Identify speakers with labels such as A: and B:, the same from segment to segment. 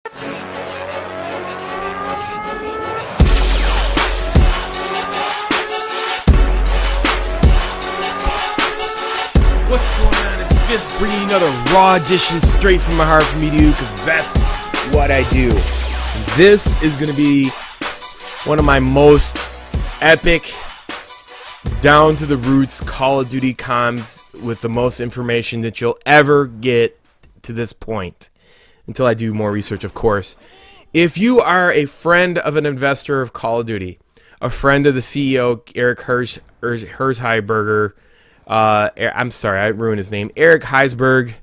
A: What's going on? It's just bringing another raw edition straight from my heart for me to do, because that's what I do. This is going to be one of my most epic, down to the roots Call of Duty comms with the most information that you'll ever get to this point, until I do more research, of course. If you are a friend of an investor of Call of Duty, a friend of the CEO Eric Hirshberg, I'm sorry, I ruined his name, Eric Heisberg.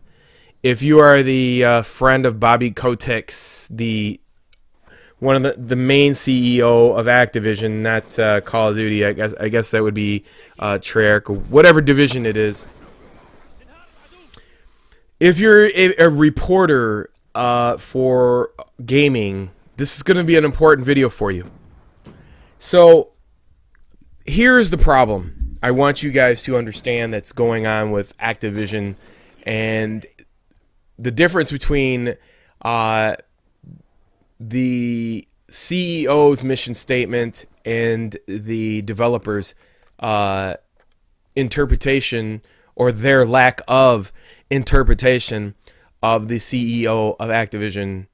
A: If you are the friend of Bobby Kotick, one of the main CEO of Activision, not Call of Duty, I guess that would be Treyarch, or whatever division it is. If you're a reporter for gaming, this is going to be an important video for you. So here's the problem I want you guys to understand that's going on with Activision, and the difference between the CEO's mission statement and the developers' interpretation, or their lack of interpretation, of the CEO of Activision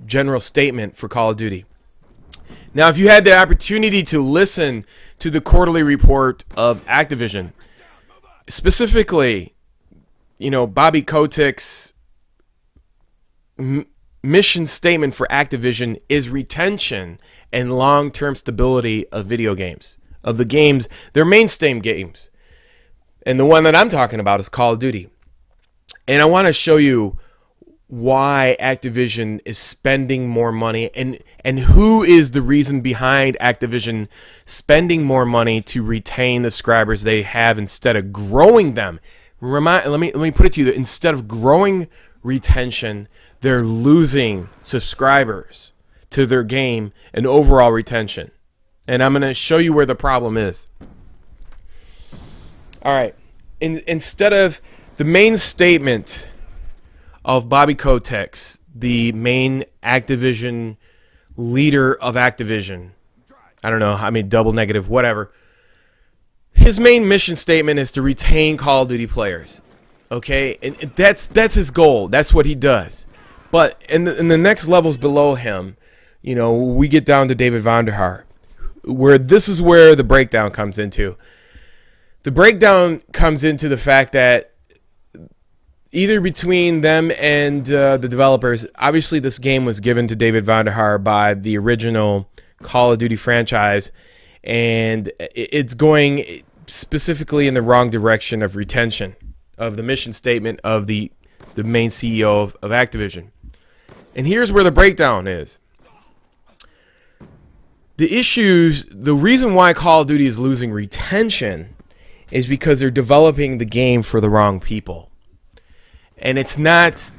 A: general statement for Call of Duty. Now, if you had the opportunity to listen to the quarterly report of Activision, specifically, you know, Bobby Kotick's mission statement for Activision is retention and long-term stability of video games, of the games, their mainstay games. And the one that I'm talking about is Call of Duty. And I want to show you why Activision is spending more money, and who is the reason behind Activision spending more money to retain the subscribers they have instead of growing them. Let me put it to you that instead of growing retention, they're losing subscribers to their game and overall retention. And I'm going to show you where the problem is. All right. Instead of the main statement of Bobby Kotick, the main Activision leader of Activision, I don't know, I mean, double negative, whatever. His main mission statement is to retain Call of Duty players. Okay, and that's his goal. That's what he does. But in the next levels below him, you know, we get down to David Vonderhaar, where this is where the breakdown comes into. The breakdown comes into the fact that either between them and the developers, obviously this game was given to David Vonderhaar by the original Call of Duty franchise, and it's going specifically in the wrong direction of retention of the mission statement of the main CEO of Activision. And here's where the breakdown is. The reason why Call of Duty is losing retention is because they're developing the game for the wrong people. And it's not,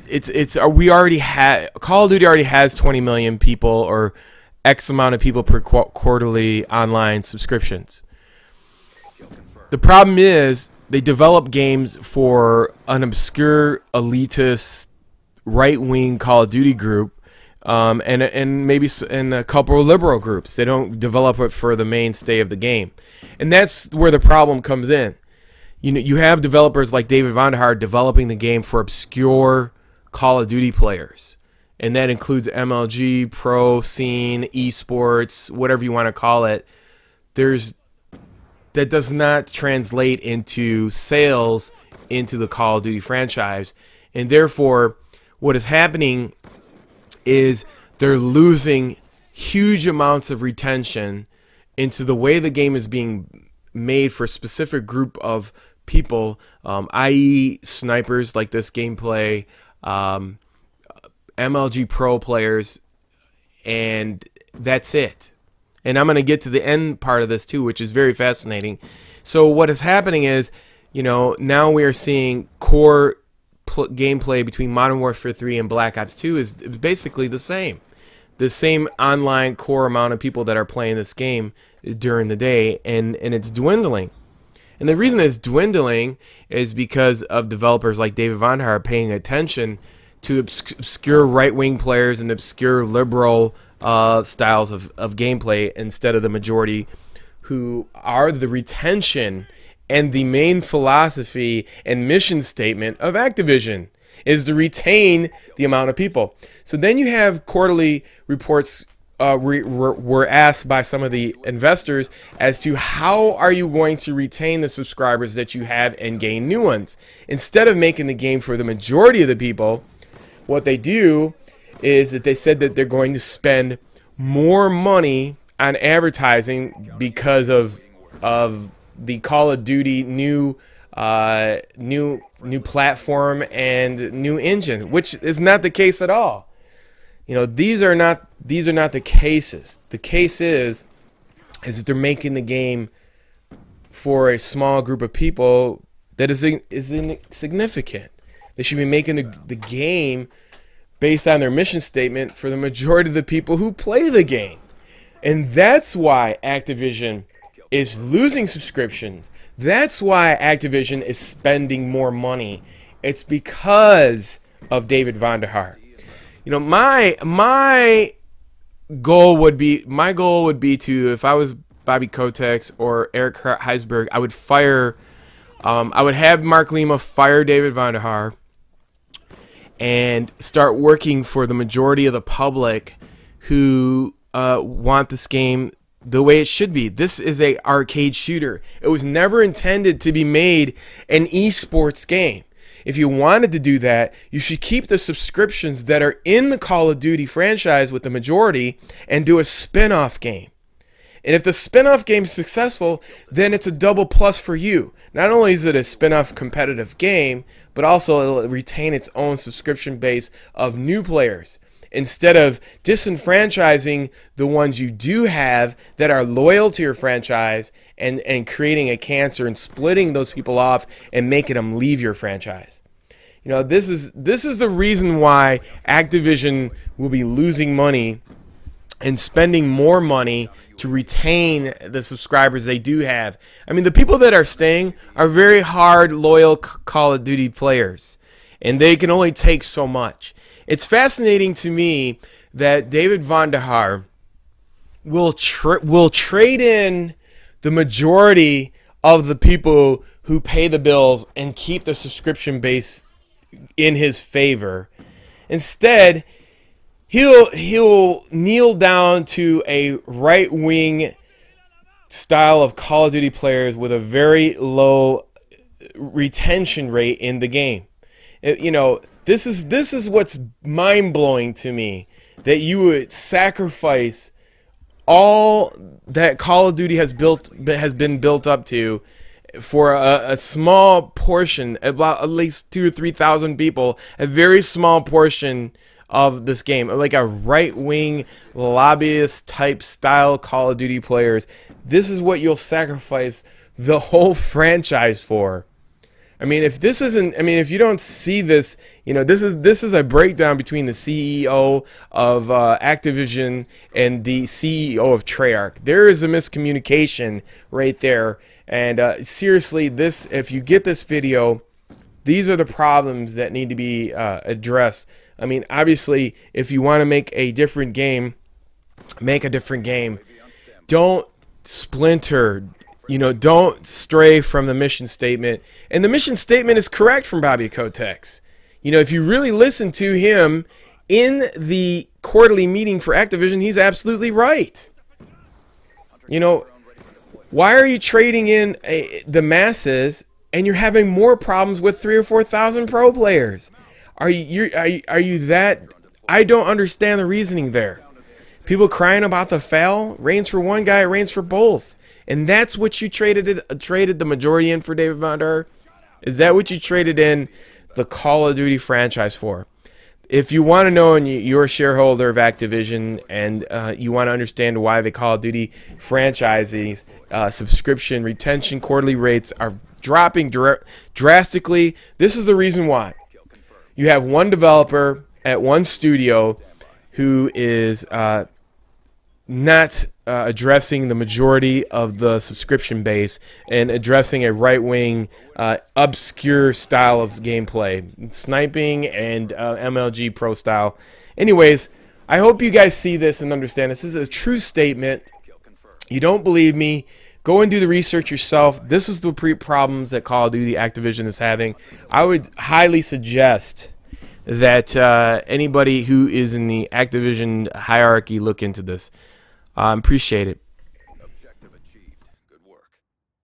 A: we already have, Call of Duty already has 20 million people, or X amount of people per quarterly online subscriptions. The problem is they develop games for an obscure, elitist, right-wing Call of Duty group, and maybe in a couple of liberal groups. They don't develop it for the mainstay of the game. And that's where the problem comes in. You know, you have developers like David Vonderhaar developing the game for obscure Call of Duty players. And that includes MLG, pro scene, esports, whatever you want to call it. That does not translate into sales into the Call of Duty franchise. And therefore, what is happening is they're losing huge amounts of retention into the way the game is being made for a specific group of people, i.e. snipers like this gameplay, MLG pro players, and that's it. And I'm going to get to the end part of this too, which is very fascinating. So what is happening is, you know, now we are seeing core gameplay between Modern Warfare 3 and Black Ops 2 is basically the same. The same online core amount of people that are playing this game during the day, and it's dwindling. And the reason it's dwindling is because of developers like David Vonderhaar paying attention to obscure right-wing players and obscure liberal styles of gameplay instead of the majority, who are the retention and the main philosophy and mission statement of Activision, is to retain the amount of people. So then you have quarterly reports were asked by some of the investors as to how are you going to retain the subscribers that you have and gain new ones. Instead of making the game for the majority of the people, what they do is that they said that they're going to spend more money on advertising because of the Call of Duty new platform and new engine, which is not the case at all. You know, these are not the cases. The case is that they're making the game for a small group of people that is insignificant. They should be making the game based on their mission statement for the majority of the people who play the game. And that's why Activision is losing subscriptions. That's why Activision is spending more money. It's because of David Vonderhaar. You know, my goal would be to, if I was Bobby Kotick or Eric Hirshberg, I would have Mark Lima fire David Vonderhaar and start working for the majority of the public who want this game the way it should be. This is an arcade shooter. It was never intended to be made an esports game. If you wanted to do that, you should keep the subscriptions that are in the Call of Duty franchise with the majority and do a spin-off game. And if the spin-off game is successful, then it's a double plus for you. Not only is it a spin-off competitive game, but also it'll retain its own subscription base of new players, instead of disenfranchising the ones you do have that are loyal to your franchise and creating a cancer and splitting those people off and making them leave your franchise. You know, this is the reason why Activision will be losing money and spending more money to retain the subscribers they do have. I mean, the people that are staying are very hard, loyal Call of Duty players, and they can only take so much. It's fascinating to me that David Vonderhaar will trade in the majority of the people who pay the bills and keep the subscription base in his favor. Instead, he'll kneel down to a right-wing style of Call of Duty players with a very low retention rate in the game. You know, this is what's mind-blowing to me, that you would sacrifice all that Call of Duty has been built up to for a small portion, about at least 2,000 or 3,000 people, a very small portion of this game, like a right-wing lobbyist type style Call of Duty players. This is what you'll sacrifice the whole franchise for. I mean, if this isn't, I mean, if you don't see this, you know, this is a breakdown between the CEO of Activision and the CEO of Treyarch. There is a miscommunication right there. And seriously, if you get this video, these are the problems that need to be addressed. I mean, obviously, if you want to make a different game, make a different game. Don't splinter. You know, don't stray from the mission statement. And the mission statement is correct from Bobby Kotick. You know, if you really listen to him in the quarterly meeting for Activision, he's absolutely right. You know, why are you trading in the masses and you're having more problems with 3,000 or 4,000 pro players? Are you that? I don't understand the reasoning there. People crying about the foul, reigns for one guy, it reigns for both. And that's what you traded the majority in for, David Vonderhaar? Is that what you traded in the Call of Duty franchise for? If you want to know, and you're a shareholder of Activision, and you want to understand why the Call of Duty franchises subscription retention quarterly rates are dropping drastically, this is the reason why. You have one developer at one studio who is not addressing the majority of the subscription base and addressing a right-wing, obscure style of gameplay, sniping and MLG Pro style. Anyways, I hope you guys see this and understand this is a true statement. You don't believe me? Go and do the research yourself. This is the problems that Call of Duty Activision is having. I would highly suggest that anybody who is in the Activision hierarchy look into this. Appreciate it.